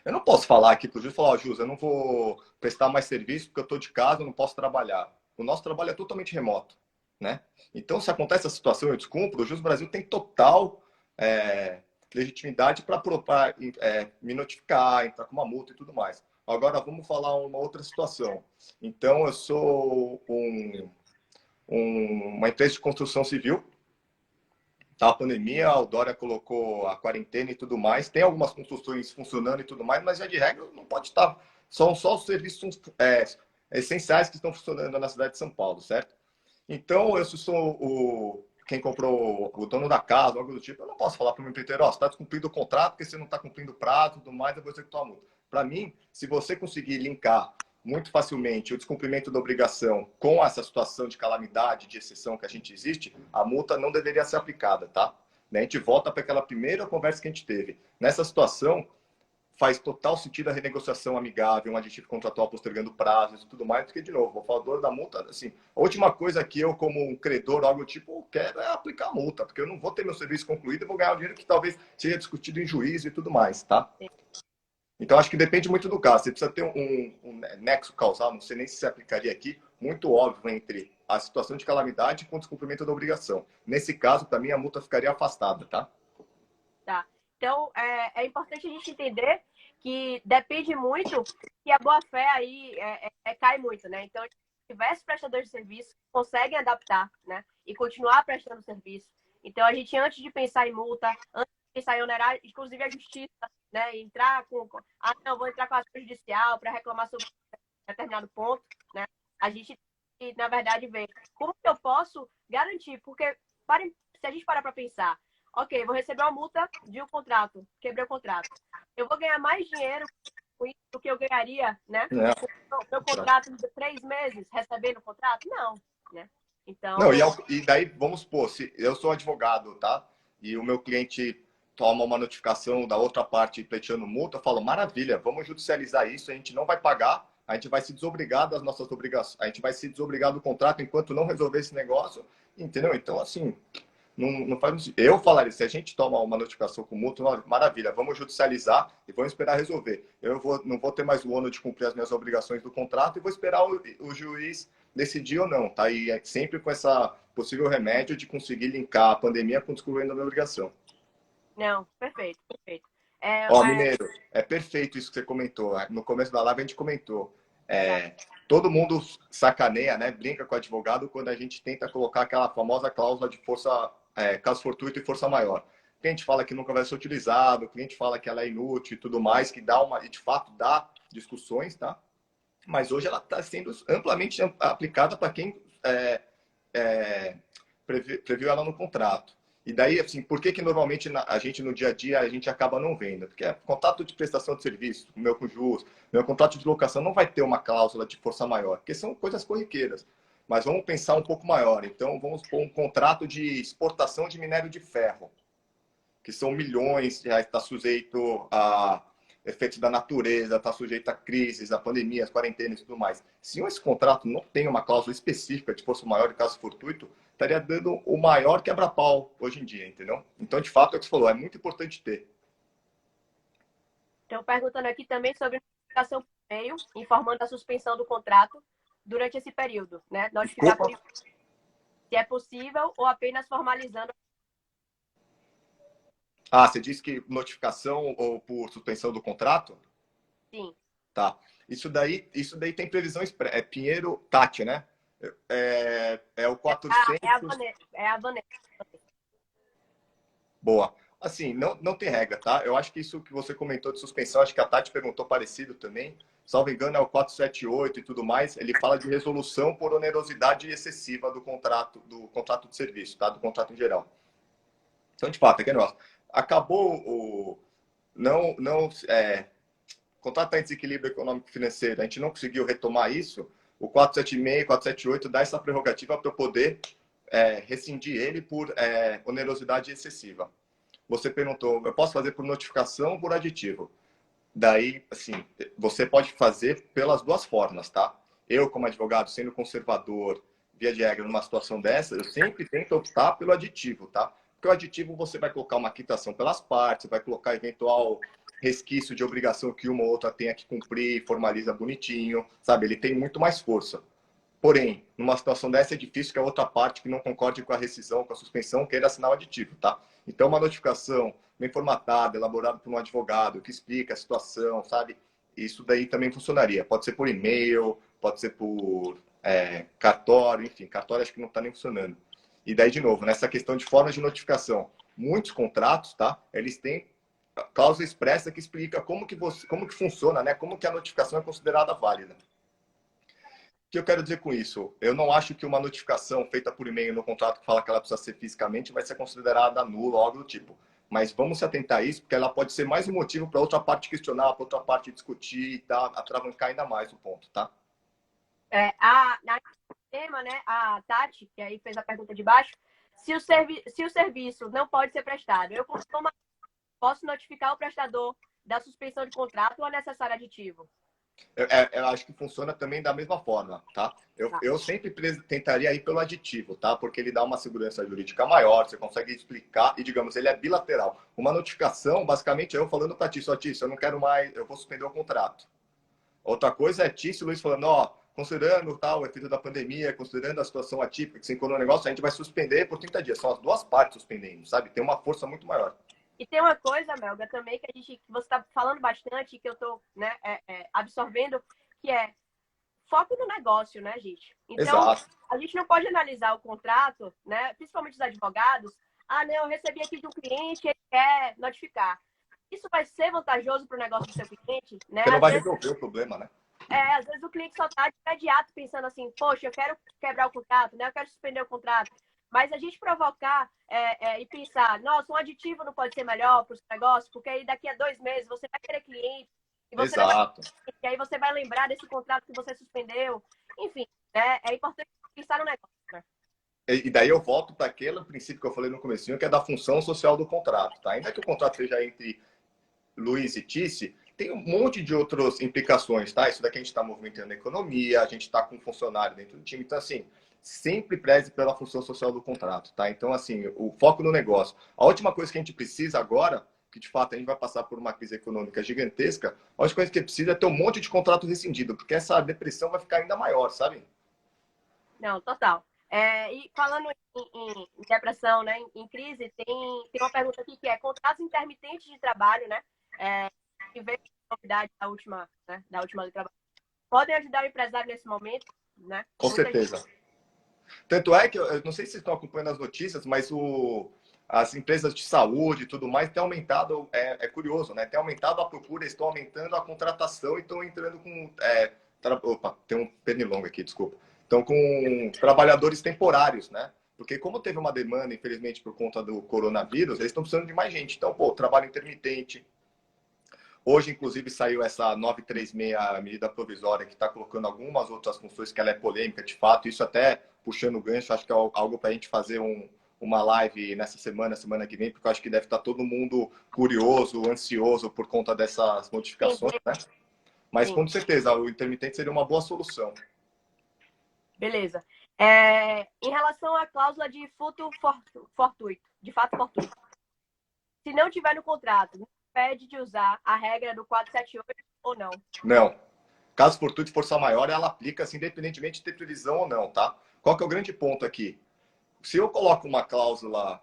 Eu não posso falar aqui para o Jus, falar, ó, Jus, eu não vou prestar mais serviço porque eu estou de casa, eu não posso trabalhar. O nosso trabalho é totalmente remoto, né? Então, se acontece essa situação e eu descumpro, o Jus Brasil tem total legitimidade para me notificar, entrar com uma multa e tudo mais. Agora, vamos falar uma outra situação. Então, eu sou uma empresa de construção civil. Tá a pandemia, o Dória colocou a quarentena e tudo mais. Tem algumas construções funcionando e tudo mais, mas já de regra não pode estar. São só os serviços essenciais que estão funcionando na cidade de São Paulo, certo? Então, eu sou quem comprou o dono da casa, algo do tipo, eu não posso falar para o meu empreiteiro, ó, você está descumprindo o contrato porque você não está cumprindo o prazo e tudo mais, eu vou executar a multa. Para mim, se você conseguir linkar muito facilmente o descumprimento da obrigação com essa situação de calamidade, de exceção que a gente existe, a multa não deveria ser aplicada, tá? A gente volta para aquela primeira conversa que a gente teve. Nessa situação, faz total sentido a renegociação amigável, um aditivo contratual postergando prazos e tudo mais, porque, de novo, o valor da multa, assim, a última coisa que eu, como um credor, algo do tipo, quero é aplicar a multa, porque eu não vou ter meu serviço concluído e vou ganhar o dinheiro que talvez seja discutido em juízo e tudo mais, tá? Então, acho que depende muito do caso. Você precisa ter um nexo causal, não sei nem se aplicaria aqui, muito óbvio entre a situação de calamidade com o descumprimento da obrigação. Nesse caso, para mim, a multa ficaria afastada, tá? Tá. Então, é importante a gente entender que depende muito e a boa-fé aí cai muito, né? Então, diversos prestadores de serviço conseguem adaptar, né? E continuar prestando serviço. Então, a gente, antes de pensar em multa, antes de pensar em onerar, inclusive a justiça, né? Entrar com... Ah, não, vou entrar com a ação judicial para reclamar sobre determinado ponto, né? A gente, na verdade, vê como que eu posso garantir, porque se a gente parar para pensar, ok, vou receber uma multa de um contrato, quebrei o contrato. Eu vou ganhar mais dinheiro com isso do que eu ganharia, né? Com o meu contrato de 3 meses, recebendo o contrato? Não, né? Então... Não, e daí, vamos supor, se eu sou advogado, tá? E o meu cliente toma uma notificação da outra parte pleiteando multa, eu falo, maravilha, vamos judicializar isso, a gente não vai pagar, a gente vai se desobrigar das nossas obrigações, a gente vai se desobrigar do contrato enquanto não resolver esse negócio, entendeu? Então, assim, não faz. Eu falaria, se a gente toma uma notificação com multa, maravilha, vamos judicializar e vamos esperar resolver. Não vou ter mais o ônus de cumprir as minhas obrigações do contrato e vou esperar o juiz decidir ou não, tá? E é sempre com essa possível remédio de conseguir linkar a pandemia com o descumprimento da minha obrigação. Não, perfeito, perfeito. Mineiro, é perfeito isso que você comentou. No começo da live a gente comentou. Todo mundo sacaneia, né? Brinca com o advogado quando a gente tenta colocar aquela famosa cláusula de força, caso fortuito e força maior. O cliente fala que nunca vai ser utilizado, o cliente fala que ela é inútil e tudo mais, que e de fato dá discussões, tá? Mas hoje ela está sendo amplamente aplicada para quem previu ela no contrato. E daí, assim, por que normalmente a gente no dia a dia a gente acaba não vendo? Porque contrato de prestação de serviço, meu com juros, meu contrato de locação não vai ter uma cláusula de força maior, porque são coisas corriqueiras. Mas vamos pensar um pouco maior. Então, vamos pôr um contrato de exportação de minério de ferro, que são milhões, já está sujeito a efeitos da natureza, está sujeito a crises, a pandemias, quarentenas e tudo mais. Se esse contrato não tem uma cláusula específica de força maior e caso fortuito, estaria dando o maior quebra-pau hoje em dia, entendeu? Então, de fato, é o que você falou, é muito importante ter. Estão perguntando aqui também sobre notificação por e-mail, informando a suspensão do contrato durante esse período, né? Notificar por e-mail, se é possível ou apenas formalizando. Você disse que notificação ou por suspensão do contrato? Sim. Tá. Isso daí tem previsão expressa. É Pinheiro Tati, né? É o 400... É a Vanessa. Boa. Assim, não tem regra, tá? Eu acho que isso que você comentou de suspensão, acho que a Tati perguntou parecido também. Salvo engano, é o 478 e tudo mais. Ele fala de resolução por onerosidade excessiva do contrato de serviço, tá? Do contrato em geral. Então, de fato, é que negócio. Acabou o contrato está em desequilíbrio econômico financeiro, a gente não conseguiu retomar isso, o 476, 478 dá essa prerrogativa para eu poder rescindir ele por onerosidade excessiva. Você perguntou, eu posso fazer por notificação ou por aditivo? Daí, assim, você pode fazer pelas duas formas, tá? Eu, como advogado, sendo conservador, via de regra, numa situação dessa, eu sempre tento optar pelo aditivo, tá? Porque o aditivo você vai colocar uma quitação pelas partes, vai colocar eventual resquício de obrigação que uma ou outra tenha que cumprir, formaliza bonitinho, sabe? Ele tem muito mais força. Porém, numa situação dessa é difícil que a outra parte que não concorde com a rescisão, com a suspensão, queira assinar o aditivo, tá? Então, uma notificação bem formatada, elaborada por um advogado, que explica a situação, sabe? Isso daí também funcionaria. Pode ser por e-mail, pode ser por cartório, enfim, cartório acho que não está nem funcionando. E daí, de novo, nessa questão de formas de notificação, muitos contratos, tá? Eles têm cláusula expressa que explica como que funciona, né? Como que a notificação é considerada válida. O que eu quero dizer com isso? Eu não acho que uma notificação feita por e-mail no contrato que fala que ela precisa ser fisicamente vai ser considerada nula ou algo do tipo. Mas vamos se atentar a isso, porque ela pode ser mais um motivo para outra parte questionar, para outra parte discutir e tá, atravancar ainda mais o ponto, tá? Na tema, né, a Tati, que aí fez a pergunta de baixo, se o serviço não pode ser prestado, posso notificar o prestador da suspensão de contrato ou é necessário aditivo? Eu acho que funciona também da mesma forma, tá? Eu sempre tentaria ir pelo aditivo, tá? Porque ele dá uma segurança jurídica maior, você consegue explicar e, digamos, ele é bilateral. Uma notificação, basicamente, é eu falando para ti, só Tício, eu não quero mais, eu vou suspender o contrato. Outra coisa é Tício e Luiz falando, ó, considerando tal, o efeito da pandemia, considerando a situação atípica que se encontrou no negócio, a gente vai suspender por 30 dias. São as duas partes suspendendo, sabe? Tem uma força muito maior. E tem uma coisa, Melga, também que você está falando bastante, que eu estou, né, absorvendo, que é foco no negócio, né, gente? Então, Exato. a gente não pode analisar o contrato, né, principalmente os advogados. Ah, não, eu recebi aqui de um cliente, ele quer notificar. Isso vai ser vantajoso para o negócio do seu cliente, né? Você não vai resolver o problema, né? Às vezes o cliente só está de imediato pensando assim, poxa, eu quero quebrar o contrato, né? Eu quero suspender o contrato. Mas a gente provocar e pensar, nossa, um aditivo não pode ser melhor para o seu negócio, porque aí daqui a 2 meses você vai querer cliente, e você Exato. e aí você vai lembrar desse contrato que você suspendeu. Enfim, né? É importante pensar no negócio. Né? E daí eu volto para aquele princípio que eu falei no comecinho, que é da função social do contrato. Tá? Ainda que o contrato seja entre Luiz e Tice, tem um monte de outras implicações, tá? Isso daqui a gente está movimentando a economia, a gente está com um funcionário dentro do time. Então, assim, sempre preze pela função social do contrato, tá? Então, assim, o foco no negócio. A última coisa que a gente precisa agora, que de fato a gente vai passar por uma crise econômica gigantesca, a última coisa que a gente precisa é ter um monte de contrato rescindido, porque essa depressão vai ficar ainda maior, sabe? Não, total. E falando em depressão, né, em crise, tem uma pergunta aqui que é contratos intermitentes de trabalho, né? Que veio a novidade da última lei trabalho. Podem ajudar o empresário nesse momento, né? Com certeza. Tanto é que, eu não sei se vocês estão acompanhando as notícias, mas as empresas de saúde e tudo mais têm aumentado, é curioso, né? Tem aumentado a procura, estão aumentando a contratação e estão entrando com... opa, tem um pernilongo aqui, desculpa. Estão com trabalhadores temporários, né? Porque como teve uma demanda, infelizmente, por conta do coronavírus, eles estão precisando de mais gente. Então, pô, trabalho intermitente. Hoje, inclusive, saiu essa 936, a medida provisória, que está colocando algumas outras funções que ela é polêmica, de fato. Isso até puxando o gancho, acho que é algo para a gente fazer uma live nessa semana que vem, porque eu acho que deve estar todo mundo curioso, ansioso por conta dessas modificações, né? Mas, com certeza, o intermitente seria uma boa solução. Beleza. Em relação à cláusula de fato fortuito, se não tiver no contrato, não impede de usar a regra do 478 ou não? Não. Caso fortuito e força maior, ela aplica-se independentemente de ter previsão ou não, tá? Qual que é o grande ponto aqui? Se eu coloco uma cláusula...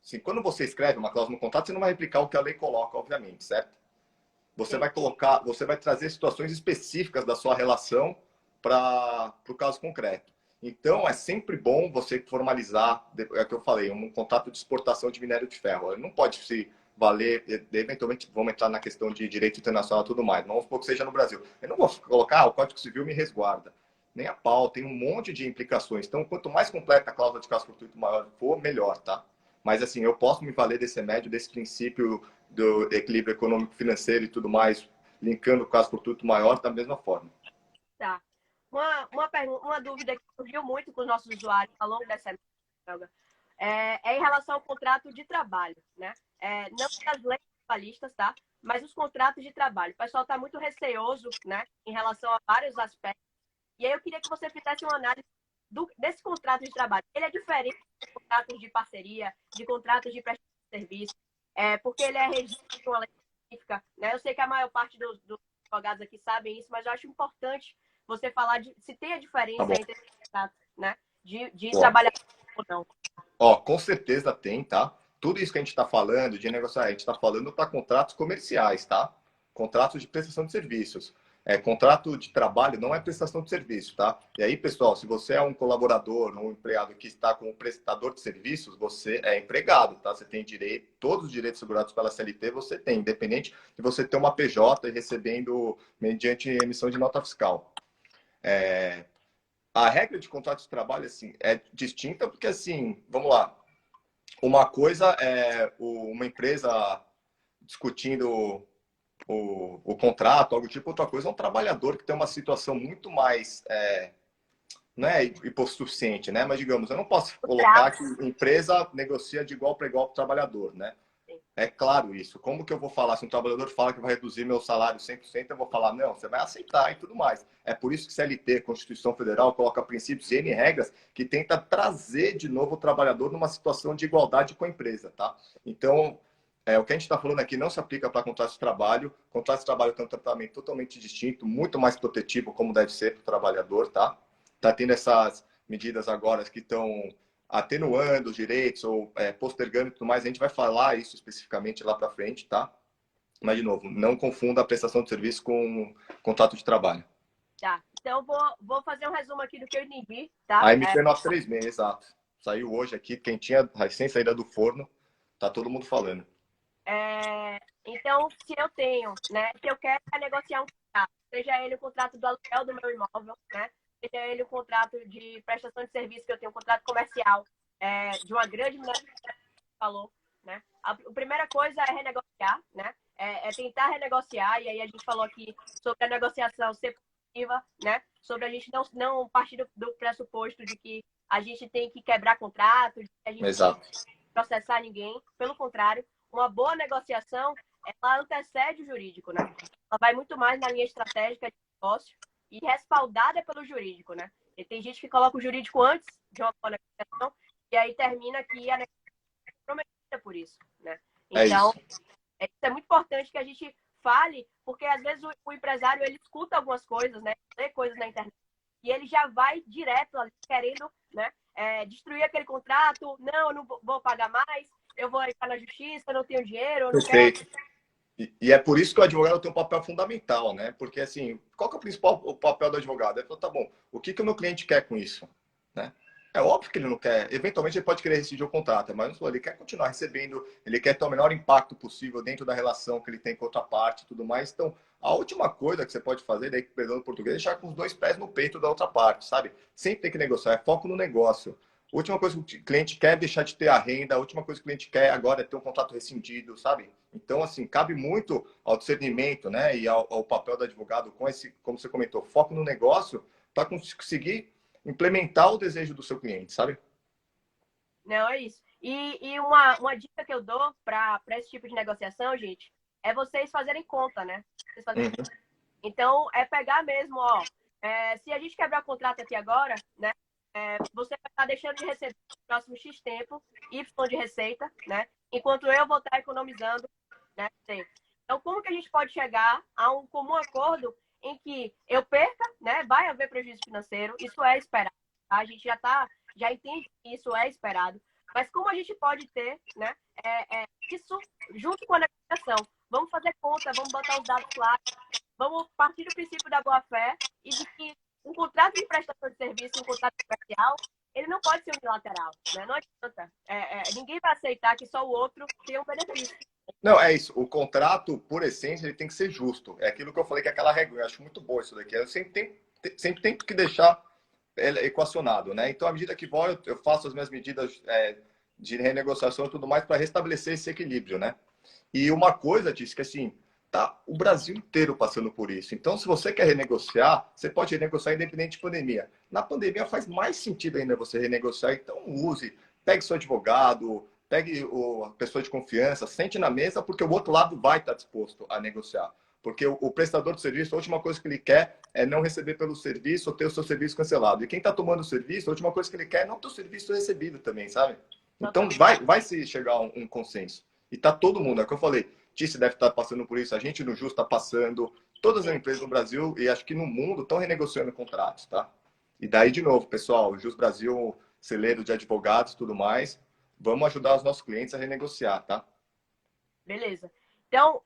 Assim, quando você escreve uma cláusula no contrato, você não vai replicar o que a lei coloca, obviamente, certo? Você vai colocar, você vai trazer situações específicas da sua relação para o caso concreto. Então, é sempre bom você formalizar, é o que eu falei, um contrato de exportação de minério de ferro. Ele não pode se valer, eventualmente vamos entrar na questão de direito internacional e tudo mais, não vamos supor que seja no Brasil. Eu não vou colocar, o Código Civil me resguarda. Nem a pau, tem um monte de implicações. Então, quanto mais completa a cláusula de caso fortuito maior for, melhor, tá? Mas, assim, eu posso me valer desse remédio, desse princípio do equilíbrio econômico financeiro e tudo mais, linkando o caso fortuito maior da mesma forma. Tá. Uma dúvida que surgiu muito com os nossos usuários ao longo dessa semana é em relação ao contrato de trabalho, né? Não das leis trabalhistas, tá? mas os contratos de trabalho. O pessoal está muito receoso, né, em relação a vários aspectos. E aí eu queria que você fizesse uma análise desse contrato de trabalho. Ele é diferente de contratos de parceria, de contratos de prestação de serviço, porque ele é regido por uma lei específica, né? Eu sei que a maior parte dos advogados aqui sabem isso, mas eu acho importante você falar de se tem a Tá diferença bom. entre contratos, né, de Ó, trabalhar ou não. ó, com certeza tem, tá? Tudo isso que a gente está falando de negociar, a gente está falando para contratos comerciais, tá? Contratos de prestação de serviços. Contrato de trabalho não é prestação de serviço, tá? E aí, pessoal, se você é um colaborador, um empregado que está como prestador de serviços, você é empregado, tá? Você tem direito, todos os direitos segurados pela CLT você tem, independente de você ter uma PJ e recebendo mediante emissão de nota fiscal. A regra de contrato de trabalho, assim, é distinta porque, assim, vamos lá, uma coisa é uma empresa discutindo o contrato, algo tipo, outra coisa é um trabalhador que tem uma situação muito mais, não é hipossuficiente, né? Mas, digamos, eu não posso colocar que a empresa negocia de igual para igual para o trabalhador, né? É claro isso. Como que eu vou falar? Se um trabalhador fala que vai reduzir meu salário 100%, eu vou falar, não, você vai aceitar e tudo mais. É por isso que CLT, Constituição Federal, coloca princípios e N regras que tenta trazer de novo o trabalhador numa situação de igualdade com a empresa, tá? Então, o que a gente está falando aqui não se aplica para contratos de trabalho. Contratos de trabalho tem um tratamento totalmente distinto, muito mais protetivo, como deve ser para o trabalhador, tá? Tá tendo essas medidas agora que estão atenuando os direitos ou postergando e tudo mais, a gente vai falar isso especificamente lá para frente, tá? Mas, de novo, não confunda a prestação de serviço com contrato de trabalho. Tá, então vou fazer um resumo aqui do que eu entendi, tá? A MP 936, exato. Saiu hoje aqui, quem tinha recém-saída do forno, tá todo mundo falando. Então, se eu tenho, né, se eu quero negociar um contrato, seja ele o contrato do aluguel do meu imóvel, né, seja ele o contrato de prestação de serviço, que eu tenho um contrato comercial de uma grande mulher falou, né? A primeira coisa é renegociar, né? É tentar renegociar, e aí a gente falou aqui sobre a negociação ser positiva, né? Sobre a gente não partir do pressuposto de que a gente tem que quebrar contratos, de que a gente Exato. tem que processar ninguém. Pelo contrário, uma boa negociação, ela antecede o jurídico, né? Ela vai muito mais na linha estratégica de negócio e respaldada pelo jurídico, né? E tem gente que coloca o jurídico antes de uma boa negociação e aí termina que a negociação é prometida por isso, né? Então, isso é muito importante que a gente fale, porque às vezes o empresário, ele escuta algumas coisas, né? Lê coisas na internet e ele já vai direto ali querendo, né? Destruir aquele contrato, não, eu não vou pagar mais, eu vou entrar na justiça, eu não tenho dinheiro, eu não Perfeito. quero. E é por isso que o advogado tem um papel fundamental, né? Porque, assim, qual que é o principal papel do advogado? É falar, tá bom, o que o meu cliente quer com isso? Né? É óbvio que ele não quer, eventualmente ele pode querer rescindir o contrato, mas ele quer continuar recebendo, ele quer ter o menor impacto possível dentro da relação que ele tem com outra parte e tudo mais. Então, a última coisa que você pode fazer, daí, perdão o português, é deixar com os dois pés no peito da outra parte, sabe? Sempre tem que negociar, é foco no negócio. A última coisa que o cliente quer é deixar de ter a renda, a última coisa que o cliente quer agora é ter um contrato rescindido, sabe? Então, assim, cabe muito ao discernimento, né, e ao papel do advogado com esse, como você comentou, foco no negócio para conseguir implementar o desejo do seu cliente, sabe? Não, é isso. E uma dica que eu dou para esse tipo de negociação, gente, é vocês fazerem conta, né? Vocês fazerem... Então, é pegar mesmo, ó, se a gente quebrar o contrato aqui agora, né, você vai estar deixando de receber no próximo X tempo, Y de receita, né, enquanto eu vou estar economizando, né, C. Então, como que a gente pode chegar a um comum acordo em que eu perca, né, vai haver prejuízo financeiro, isso é esperado, tá? A gente já entende que isso é esperado, mas como a gente pode ter, né, isso junto com a negociação? Vamos fazer conta, vamos botar os dados claros, vamos partir do princípio da boa-fé e de que um contrato de prestação de serviço, um contrato comercial, ele não pode ser unilateral, né? Não adianta. Ninguém vai aceitar que só o outro tenha um benefício. Não, é isso. O contrato, por essência, ele tem que ser justo. É aquilo que eu falei que é aquela regra. Eu acho muito boa isso daqui. Eu sempre tenho que deixar equacionado, né? Então, à medida que vou, eu faço as minhas medidas de renegociação e tudo mais para restabelecer esse equilíbrio, né? E uma coisa, disse que assim, tá o Brasil inteiro passando por isso. Então, se você quer renegociar, você pode renegociar independente de pandemia. Na pandemia faz mais sentido ainda você renegociar, então use, pegue seu advogado, pegue a pessoa de confiança, sente na mesa, porque o outro lado vai estar disposto a negociar. Porque o prestador de serviço, a última coisa que ele quer é não receber pelo serviço ou ter o seu serviço cancelado. E quem está tomando o serviço, a última coisa que ele quer é não ter o serviço recebido também, sabe? Então, vai se chegar a um consenso. E tá todo mundo, é o que eu falei. Tice deve estar passando por isso, a gente no Jus está passando, todas as empresas no Brasil e acho que no mundo estão renegociando contratos, tá? E daí, de novo, pessoal, o Jus Brasil, celeiro de advogados e tudo mais, vamos ajudar os nossos clientes a renegociar, tá? Beleza. Então,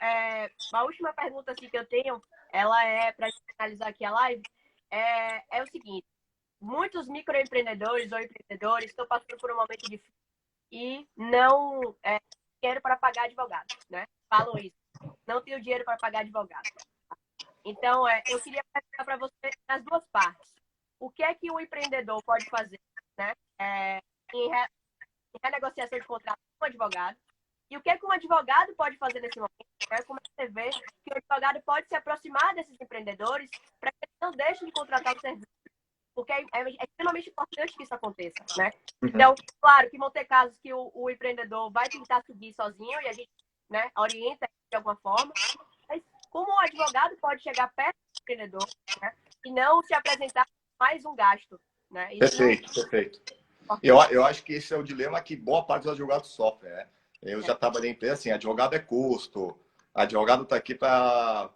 a última pergunta assim, que eu tenho, ela é, para finalizar aqui a live, é o seguinte: muitos microempreendedores ou empreendedores estão passando por um momento difícil e não dinheiro para pagar advogado, né? Falam isso. Não tenho dinheiro para pagar advogado. Então, eu queria perguntar para você nas duas partes. O que é que o empreendedor pode fazer, né? Em renegociação de contrato com o advogado? E o que é que um advogado pode fazer nesse momento? Como você vê que o advogado pode se aproximar desses empreendedores para que eles não deixem de contratar o serviço? Porque é extremamente importante que isso aconteça, né? Então, claro que vão ter casos que o empreendedor vai tentar seguir sozinho e a gente, né, orienta de alguma forma. Mas como o advogado pode chegar perto do empreendedor, né, e não se apresentar mais um gasto, né? Perfeito, perfeito. Eu acho que esse é o dilema que boa parte dos advogados sofrem, né? Eu já trabalhei em empresa assim, advogado é custo, advogado está aqui para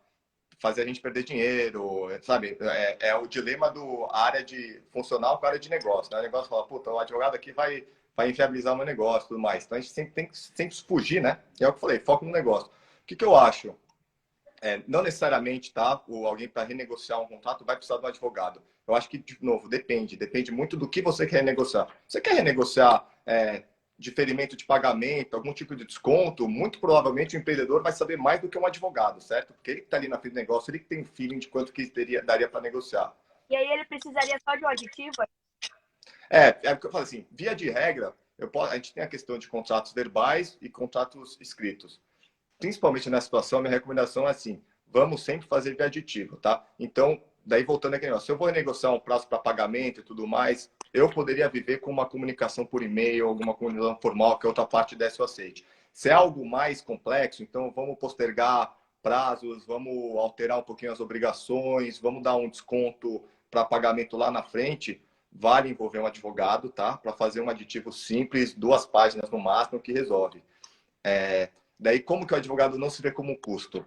fazer a gente perder dinheiro, sabe? É o dilema do área de funcional com a área de negócio, né? O negócio fala, puta, o advogado aqui vai inviabilizar o meu negócio e tudo mais. Então a gente sempre tem que sempre fugir, né? E é o que eu falei, foco no negócio. O que eu acho? Não necessariamente, tá? Alguém para renegociar um contrato vai precisar de um advogado. Eu acho que, de novo, depende muito do que você quer renegociar. Você quer renegociar diferimento de pagamento, algum tipo de desconto? Muito provavelmente o empreendedor vai saber mais do que um advogado, certo? Porque ele que está ali na frente do negócio, ele que tem um feeling de quanto que daria para negociar. E aí ele precisaria só de um aditivo? É o que eu falo assim, via de regra, a gente tem a questão de contratos verbais e contratos escritos. Principalmente nessa situação, minha recomendação é assim, vamos sempre fazer via aditivo, tá? Então, daí voltando aqui, se eu vou renegociar um prazo para pagamento e tudo mais, eu poderia viver com uma comunicação por e-mail, alguma comunicação formal, que a outra parte desse o aceite. Se é algo mais complexo, então vamos postergar prazos, vamos alterar um pouquinho as obrigações, vamos dar um desconto para pagamento lá na frente, vale envolver um advogado, tá? Para fazer um aditivo simples, 2 páginas no máximo, que resolve. Daí, como que o advogado não se vê como um custo?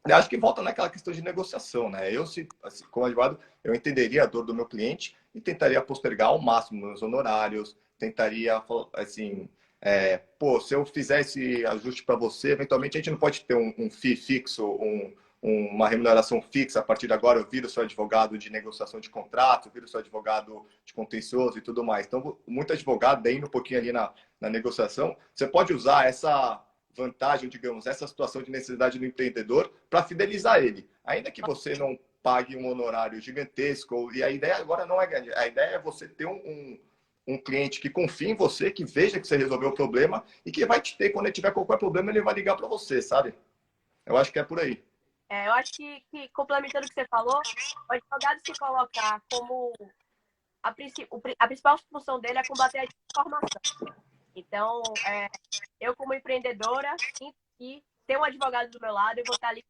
Eu acho que volta naquela questão de negociação, né? Eu, assim, como advogado, eu entenderia a dor do meu cliente e tentaria postergar ao máximo meus honorários, tentaria, assim, se eu fizer esse ajuste para você, eventualmente a gente não pode ter um FII fixo, uma remuneração fixa. A partir de agora eu viro seu advogado de negociação de contrato, viro seu advogado de contencioso e tudo mais. Então, muito advogado, daí indo um pouquinho ali na negociação, você pode usar essa vantagem, digamos, essa situação de necessidade do empreendedor para fidelizar ele. Ainda que você não pague um honorário gigantesco, e a ideia agora não é grande, a ideia é você ter um cliente que confie em você, que veja que você resolveu o problema e que vai te ter, quando ele tiver qualquer problema, ele vai ligar para você, sabe? Eu acho que é por aí. Eu acho que, complementando o que você falou, o advogado se colocar como a principal função dele é combater a desinformação. Então, eu como empreendedora, sinto que ter um advogado do meu lado, eu vou estar ali,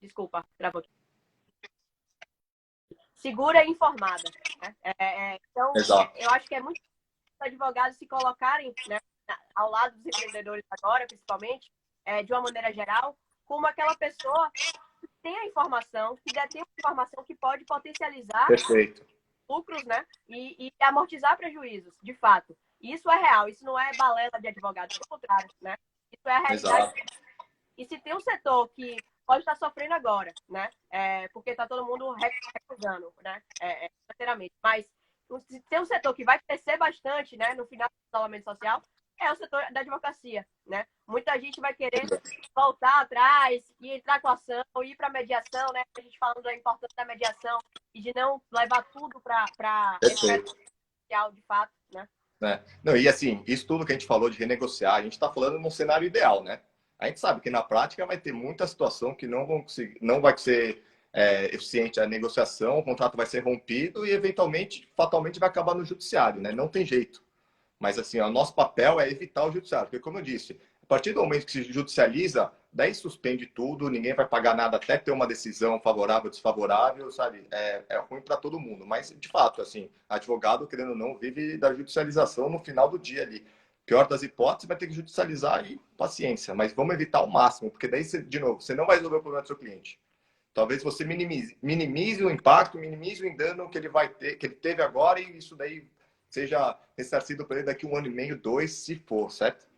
desculpa, travou aqui, segura e informada. Né? Então, Exato. eu acho que é muito importante os advogados se colocarem, né, ao lado dos empreendedores agora, principalmente, de uma maneira geral, como aquela pessoa que tem a informação, que detém a informação que pode potencializar Perfeito. lucros, né, e amortizar prejuízos, de fato. Isso é real, isso não é balela de advogado, pelo contrário, né? Isso é a realidade. Exato. E se tem um setor que pode estar sofrendo agora, né? Porque está todo mundo recusando, né? Financeiramente. Mas se tem um setor que vai crescer bastante, né? No final do isolamento social, é o setor da advocacia, né? Muita gente vai querer voltar atrás e entrar com a ação, ir para a mediação, né? A gente falando da importância da mediação e de não levar tudo para esse social, de fato, né? Não, e assim, isso tudo que a gente falou de renegociar, a gente está falando num cenário ideal, né? A gente sabe que na prática vai ter muita situação que não vai ser eficiente a negociação, o contrato vai ser rompido e eventualmente, fatalmente, vai acabar no judiciário, né? Não tem jeito. Mas, assim, o nosso papel é evitar o judiciário. Porque, como eu disse, a partir do momento que se judicializa, daí suspende tudo, ninguém vai pagar nada até ter uma decisão favorável ou desfavorável, sabe? É ruim para todo mundo. Mas, de fato, assim, advogado, querendo ou não, vive da judicialização no final do dia ali. Pior das hipóteses, vai ter que judicializar e paciência. Mas vamos evitar ao máximo, porque daí, de novo, você não vai resolver o problema do seu cliente. Talvez você minimize o impacto, minimize o dano que ele vai ter, que ele teve agora, e isso daí seja ressarcido para ele daqui 1 ano e meio, 2, se for, certo?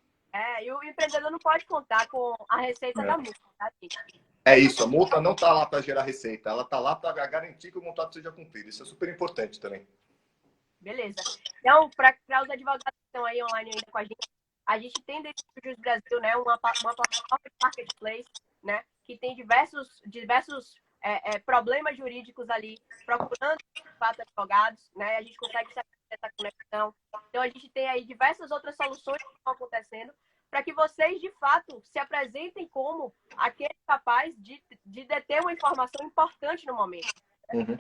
E o empreendedor não pode contar com a receita da multa, tá, gente? É isso, a multa não está lá para gerar receita, ela está lá para garantir que o contrato seja cumprido. Isso é super importante também. Beleza. Então, para os advogados que estão aí online ainda com a gente tem dentro do Jus Brasil, né, uma plataforma de marketplace, né, que tem diversos problemas jurídicos ali, procurando, de fato, advogados, né, a gente consegue estabelecer essa conexão. Então, a gente tem aí diversas outras soluções que estão acontecendo para que vocês, de fato, se apresentem como aquele capaz de deter uma informação importante no momento.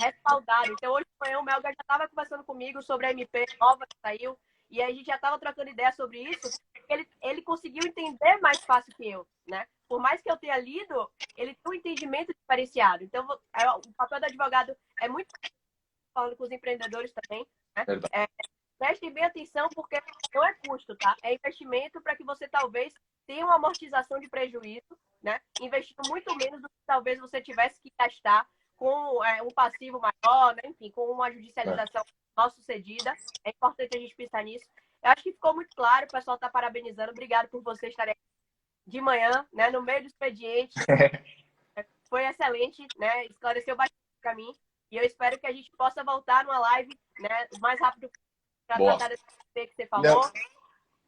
Respaldado. Então, hoje de manhã o Melga já estava conversando comigo sobre a MP nova que saiu, e a gente já estava trocando ideia sobre isso. Ele conseguiu entender mais fácil que eu, né? Por mais que eu tenha lido, ele tem um entendimento diferenciado. Então, o papel do advogado é muito falando com os empreendedores também, né? Prestem bem atenção, porque não é custo, tá? É investimento para que você talvez tenha uma amortização de prejuízo, né? Investindo muito menos do que talvez você tivesse que gastar com um passivo maior, né? Enfim, com uma judicialização mal sucedida. É importante a gente pensar nisso. Eu acho que ficou muito claro, o pessoal está parabenizando. Obrigado por vocês estarem aqui de manhã, né? No meio do expediente. Foi excelente, né? Esclareceu bastante para mim. E eu espero que a gente possa voltar numa live, né? O mais rápido para tratar desse que você falou. Não.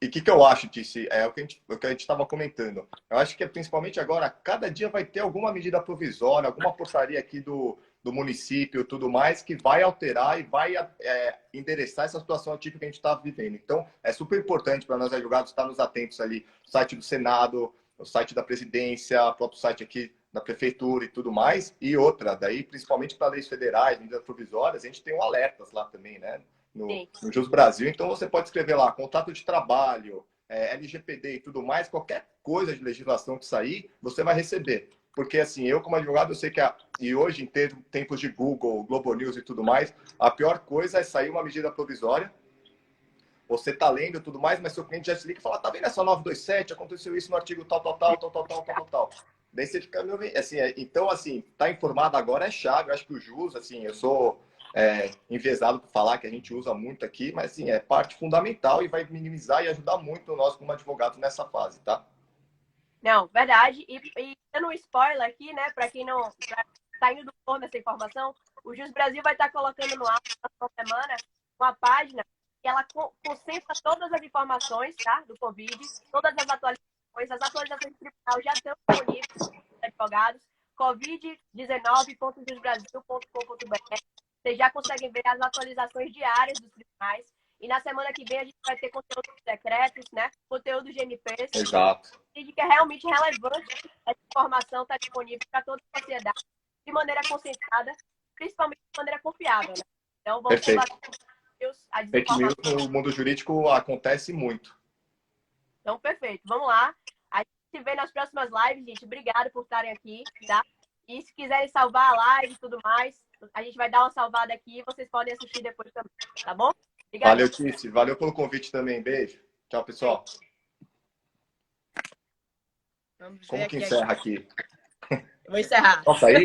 E o que eu acho, Tici? É o que a gente estava comentando. Eu acho que, principalmente agora, cada dia vai ter alguma medida provisória, alguma portaria aqui do município e tudo mais, que vai alterar e vai endereçar essa situação atípica que a gente está vivendo. Então, é super importante para nós advogados estarmos atentos ali, o site do Senado, o site da presidência, o próprio site aqui da prefeitura e tudo mais. E outra, daí, principalmente para leis federais, medidas provisórias, a gente tem um alertas lá também, né? No Jus Brasil, então você pode escrever lá, contrato de trabalho, LGPD e tudo mais, qualquer coisa de legislação que sair, você vai receber. Porque, assim, eu como advogado, eu sei que, e hoje, em tempos de Google, Globo News e tudo mais, a pior coisa é sair uma medida provisória, você tá lendo e tudo mais, mas seu cliente já se liga e fala, tá vendo essa 927, aconteceu isso no artigo tal. Daí você fica, assim, então, assim, tá informado agora é chave. Eu acho que o Jus, assim, eu sou enviesado por falar que a gente usa muito aqui, mas, assim, é parte fundamental e vai minimizar e ajudar muito nós como advogados nessa fase, tá? Não, verdade. E dando um spoiler aqui, né, para quem não tá indo do forno essa informação, o Jus Brasil vai estar colocando no ar na próxima semana uma página que ela concentra todas as informações, tá, do Covid, todas as atualizações do tribunal já estão disponíveis para advogados, covid19.jusbrasil.com.br. Vocês já conseguem ver as atualizações diárias dos tribunais. E na semana que vem a gente vai ter conteúdo de decretos, né? Conteúdo de GNPs. Exato. E que é realmente relevante. Essa informação está disponível para toda a sociedade de maneira concentrada, principalmente de maneira confiável, né? Então vamos combater a fake news no mundo jurídico acontece muito. Então, perfeito. Vamos lá. A gente se vê nas próximas lives, gente. Obrigado por estarem aqui, tá? E se quiserem salvar a live e tudo mais, a gente vai dar uma salvada aqui e vocês podem assistir depois também, tá bom? Obrigado. Valeu, Tici. Valeu pelo convite também. Beijo. Tchau, pessoal. Como que encerra aqui? Eu vou encerrar. Posso sair?